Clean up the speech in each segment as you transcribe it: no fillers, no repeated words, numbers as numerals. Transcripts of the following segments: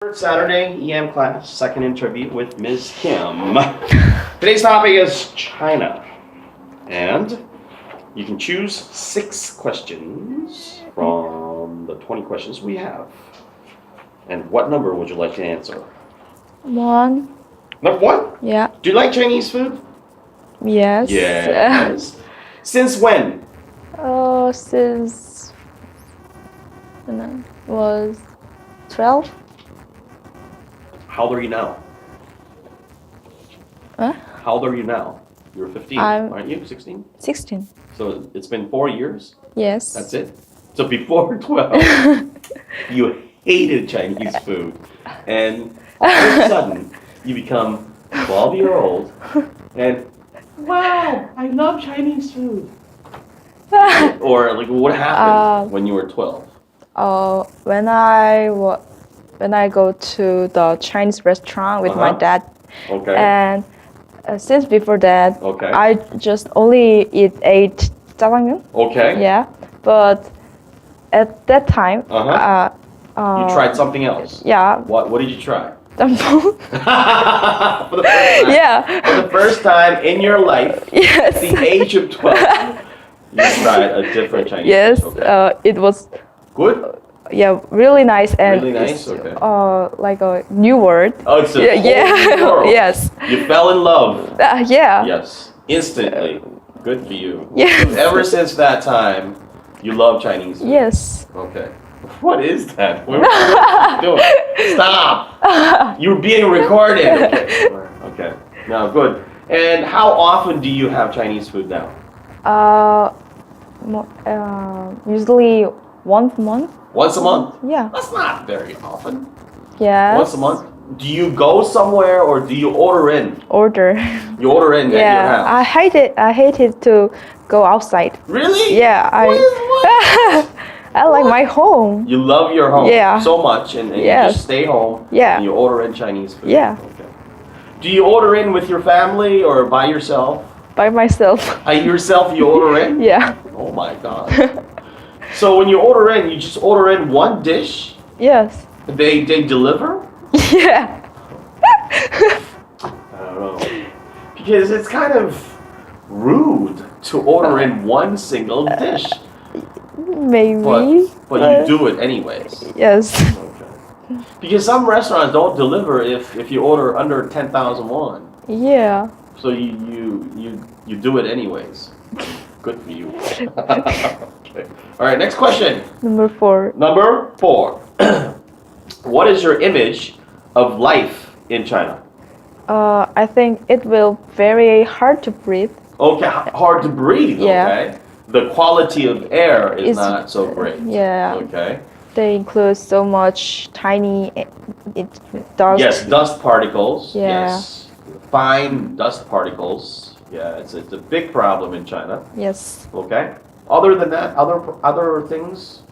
Third Saturday EM class, second interview with Ms. Kim. Today's topic is China. And you can choose 6 questions from the 20 questions we have. And what number would you like to answer? 1. Number 1? Yeah. Do you like Chinese food? Yes. Yes. Since when? Since when I was 12. How old are you now? Huh? How old are you now? You're 15, I'm- aren't you? 16? 16. So it's been 4 years? Yes. That's it? So before 12, you hated Chinese food. And all of a sudden, you become 12-year-old and, wow, I love Chinese food. Or like what happened when you were 12? When I go to the Chinese restaurant with my dad, Okay. and since before that, Okay. I just only ate jjajangmyeon. Okay. Yeah, but at that time, You tried something else. yeah, What did you try? jjampo. For the first time. Yeah. For the first time in your life, at Yes. the age of 12, you tried a different Chinese Yes. dish. Okay. It was really nice and Really nice? it's, Okay. like a new word. Oh, it's a Yeah. whole Yeah. new world. Yes. You fell in love. Yeah. Yes. Instantly. Good for you. Yes. Ever since that time, you love Chinese food. Yes. Okay. What is that? What are you doing? Stop! You're being recorded. Okay. Okay. Now, good. And how often do you have Chinese food now? Usually once a month. Once a month? Yeah. That's not very often. Yes. Once a month? Do you go somewhere or do you order in? Order. You order in at your Yeah. house? I hate it. I hated to go outside. Really? Yeah. I like my home. You love your home Yeah. so much and you Yes. just stay home Yeah. and you order in Chinese food. Yeah. Okay. Do you order in with your family or by yourself? By myself. By yourself you order in? Yeah. Oh my god. So when you order in, you just order in one dish? Yes. They deliver? Yeah. I don't know. Because it's kind of rude to order in one single dish. Maybe. But you do it anyways. Yes. Okay. Because some restaurants don't deliver if you order under 10,000 won. Yeah. So you do it anyways. Good for you. Okay. All right, next question. Number 4. Number 4. What is your image of life in China? I think it will very hard to breathe. Okay, hard to breathe. Yeah. Okay. The quality of air is It's- not so great. Yeah. Okay. They include so much tiny dust. Yes, dust particles. Yeah. Yes. Fine dust particles. Yeah, it's a big problem in China. Yes. Okay. Other than that, other things.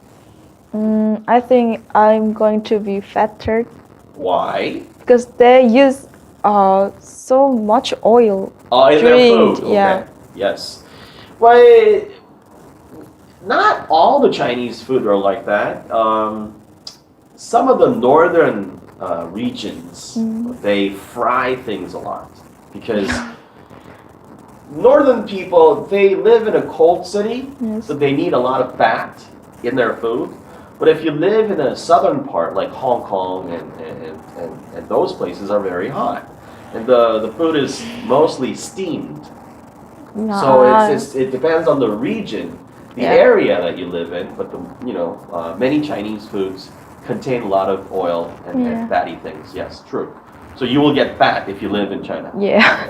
I think I'm going to be fatter Why? because they use so much oil. In their Drink, food. Okay. yeah. Yes. Well, not all the Chinese food are like that. Some of the northern regions, they fry things a lot because northern people, they live in a cold city, Yes. so they need a lot of fat in their food. But if you live in a southern part like Hong Kong and those places are very hot, and the food is mostly steamed. So it depends on the region, the Yeah. area that you live in. But many Chinese foods contain a lot of oil and Yeah. fatty things. Yes, true. So you will get fat if you live in China. Yeah.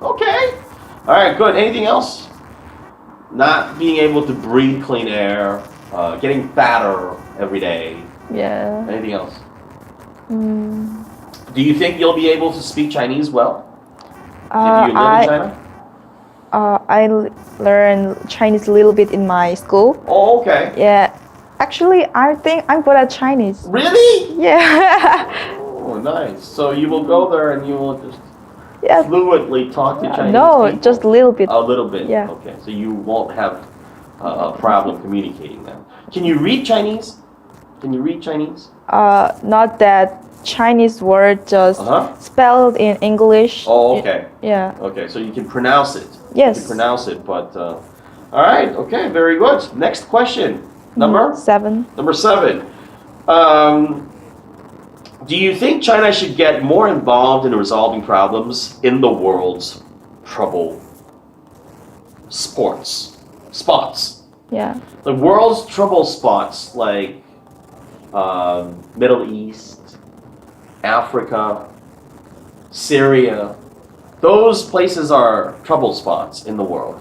Okay. All right. Good. Anything else? Not being able to breathe clean air, getting fatter every day. Yeah. Anything else? Do you think you'll be able to speak Chinese well if you live in China? I learned Chinese a little bit in my school. Oh, okay. Yeah. Actually, I think I'm good at Chinese. Really? Yeah. Oh, nice. So you will go there and you will just Yes. fluently talk to Chinese No, people? just a little bit. A little bit. Yeah. Okay. So you won't have a problem communicating then. Can you read Chinese? Can you read Chinese? Not that Chinese word, just Uh-huh. spelled in English. Oh, okay. Yeah. Okay, so you can pronounce it. Yes. You can pronounce it, but all right. Okay, very good. Next question. Number 7. number 7. Do you think China should get more involved in resolving problems in the world's trouble spots? Yeah. The world's trouble spots like Middle East, Africa, Syria. Those places are trouble spots in the world.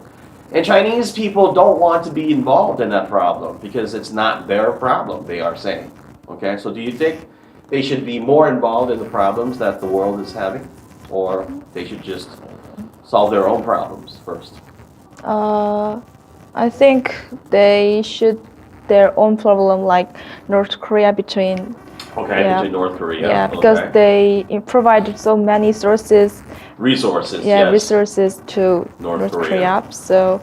And Chinese people don't want to be involved in that problem because it's not their problem, they are saying. Okay, so do you think they should be more involved in the problems that the world is having? Or they should just solve their own problems first? I think they should their own problem, like North Korea between. Okay, Yeah. between North Korea. Yeah, because okay. they provide so many sources. Resources, Yeah, yes. resources to North North Korea. Korea. So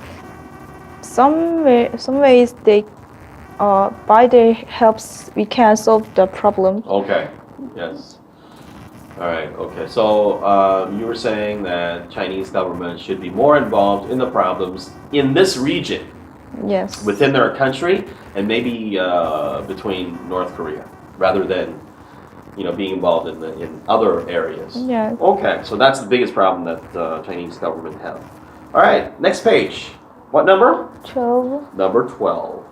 some ways they by their helps we can solve the problem. Okay, yes. All right, okay. So you were saying that Chinese government should be more involved in the problems in this region, Yes. within their country, and maybe between North Korea, rather than, being involved in other areas. Yeah. Okay, so that's the biggest problem that Chinese government have. All right, next page. What number? 12. Number 12.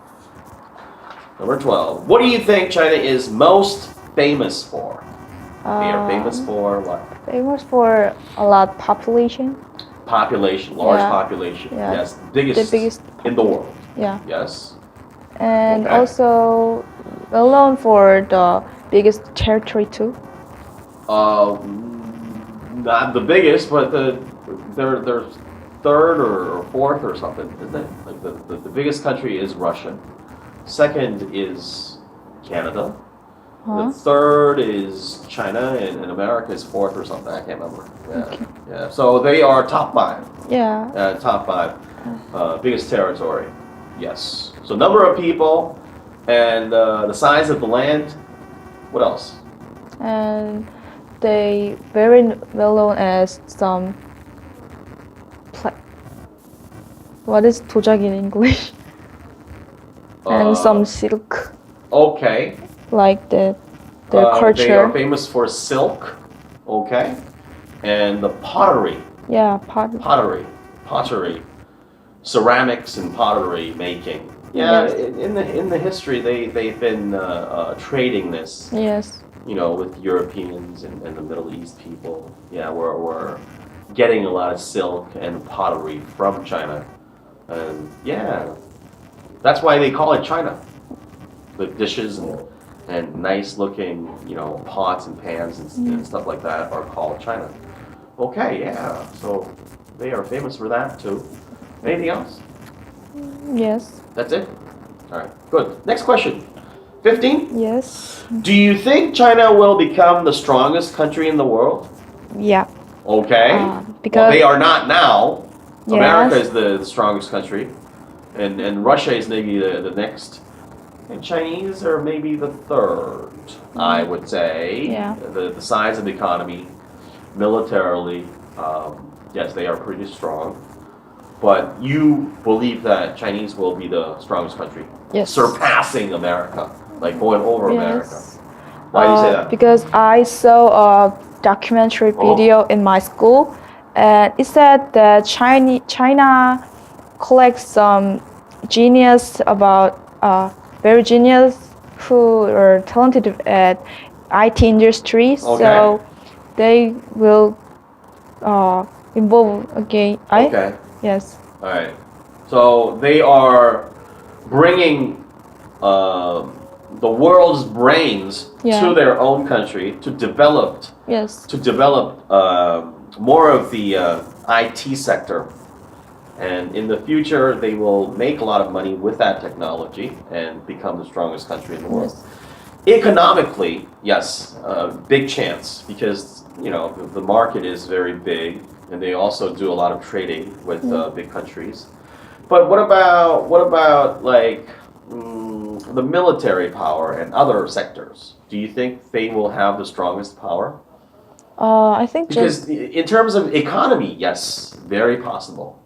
Number 12. What do you think China is most famous for? They are famous for what? Famous for a lot population. Population, large Yeah. population. Yeah. Yes, biggest, The biggest in the world. Yeah. Yes. And Okay. also well known for the biggest territory too. Not the biggest, but they're third or fourth or something, isn't it? Like the biggest country is Russia. Second is Canada. Huh? The third is China, and America is fourth or something. I can't remember. Yeah, Okay. yeah. So they are top 5. Yeah. Top 5, biggest territory. Yes. So number of people, and the size of the land. What else? And they very well known as some what is 도자기 in English? And some silk, Okay. like their They are culture. famous for silk. Okay. And the pottery. Yeah, Pottery, ceramics and pottery making. Yeah, Yes. in the history they've been trading this, Yes. with Europeans and the Middle East people. Yeah, we're getting a lot of silk and pottery from China, and yeah, that's why they call it China. The dishes and nice looking pots and pans and stuff like that are called China. Okay, yeah, so they are famous for that too. Anything else? Yes. That's it? All right, good. Next question. 15? Yes. Do you think China will become the strongest country in the world? Yeah. Okay. Well, Because they are not now. Yes. America is the strongest country. And Russia is maybe the next. And Chinese are maybe the third, I would say. Yeah. The size of the economy, militarily, yes, they are pretty strong. But you believe that Chinese will be the strongest country, Yes. surpassing America, like going over America. Yes. Why do you say that? Because I saw a documentary video in my school, and it said that China collects some genius about very genius who are talented at IT industry. Okay. So they will involve again. Okay. Yes. All right. So they are bringing the world's brains Yeah. to their own country to develop Yes. more of the IT sector. And in the future, they will make a lot of money with that technology and become the strongest country in the world. Yes. Economically, yes, big chance because the market is very big, and they also do a lot of trading with big countries. But what about like the military power and other sectors, do you think they will have the strongest power? I think Because in terms of economy, yes, very possible.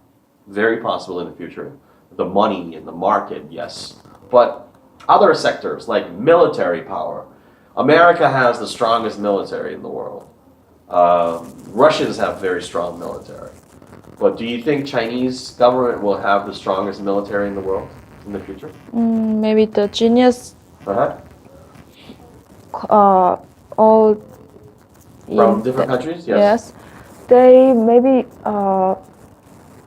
Very possible in the future. The money in the market, yes. But other sectors like military power, America has the strongest military in the world. Russians have very strong military. But do you think Chinese government will have the strongest military in the world in the future? maybe the genius Uh-huh. all From in different the- countries? yes, they maybe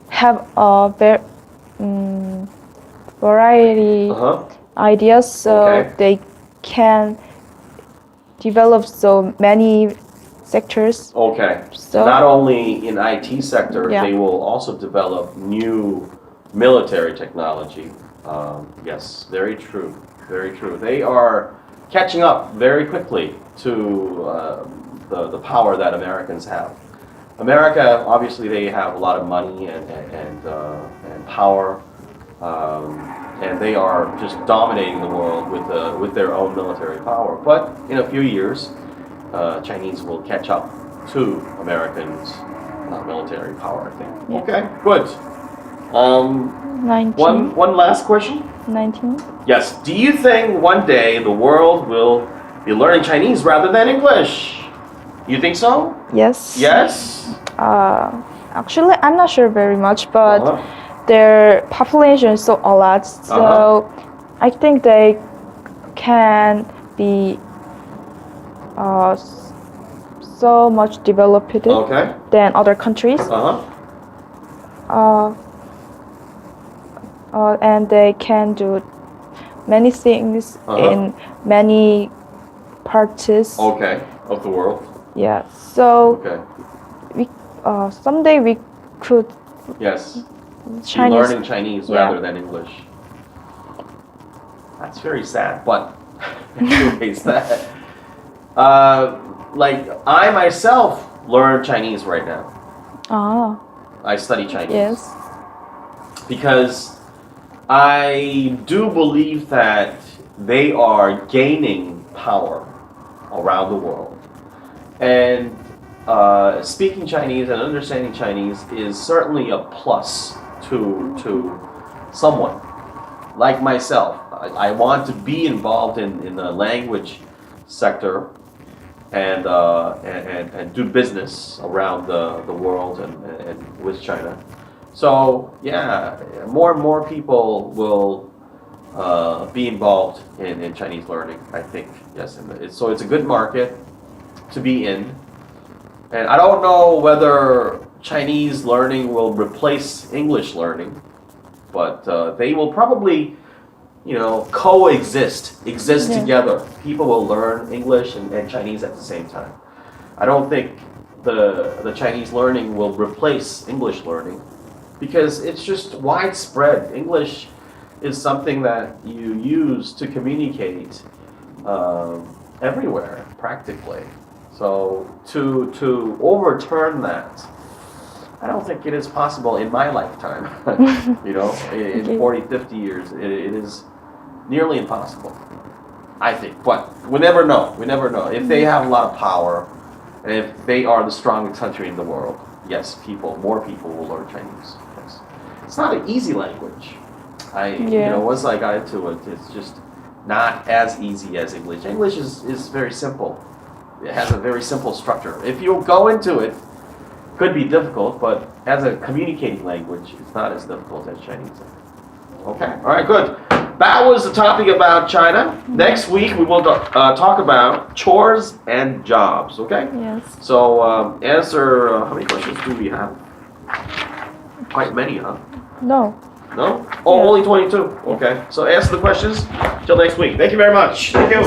have a variety Uh-huh. ideas, so Okay. they can develop so many sectors. Okay. So Not only in IT sector, Yeah. they will also develop new military technology. Yes, very true. Very true. They are catching up very quickly to the power that Americans have. America, obviously, they have a lot of money and power, and they are just dominating the world with their own military power. But in a few years, Chinese will catch up to Americans' military power, I think. Yeah. Okay, good. 19, One last question. 19. Yes. Do you think one day the world will be learning Chinese rather than English? You think so? Yes. Yes. Actually, I'm not sure very much, but Uh-huh. their population is so a lot, so I think they can be so much developed Okay. than other countries. Uh-huh. And they can do many things in many parts. Okay. Of the world. Yeah. So Okay. someday we could Yes. Be Chinese. learning Chinese Yeah. rather than English. That's very sad, but anyways, that. Like I myself learn Chinese right now. Ah. I study Chinese. Yes. Because I do believe that they are gaining power around the world. And speaking Chinese and understanding Chinese is certainly a plus to someone like myself. I want to be involved in the language sector and do business around the world and with China. So yeah, more and more people will be involved in Chinese learning, I think. Yes, and so it's a good market to be in. And I don't know whether Chinese learning will replace English learning, but they will probably, exist Yeah. together. People will learn English and Chinese at the same time. I don't think the Chinese learning will replace English learning because it's just widespread. English is something that you use to communicate everywhere, practically. So to overturn that, I don't think it is possible in my lifetime. In 40, 50 years, it is nearly impossible, I think. But we never know. We never know. If they have a lot of power, and if they are the strongest country in the world, yes, more people will learn Chinese. Yes. It's not an easy language. Once I got into it, it's just not as easy as English. English is very simple. It has a very simple structure. If you go into it, could be difficult, but as a communicating language, it's not as difficult as Chinese. Okay, all right, good. That was the topic about China. Next week, we will talk about chores and jobs, okay? Yes. So answer, how many questions do we have? Quite many, huh? No. No? Oh, Yeah. only 22. Okay, so answer the questions till next week. Thank you very much. Thank you.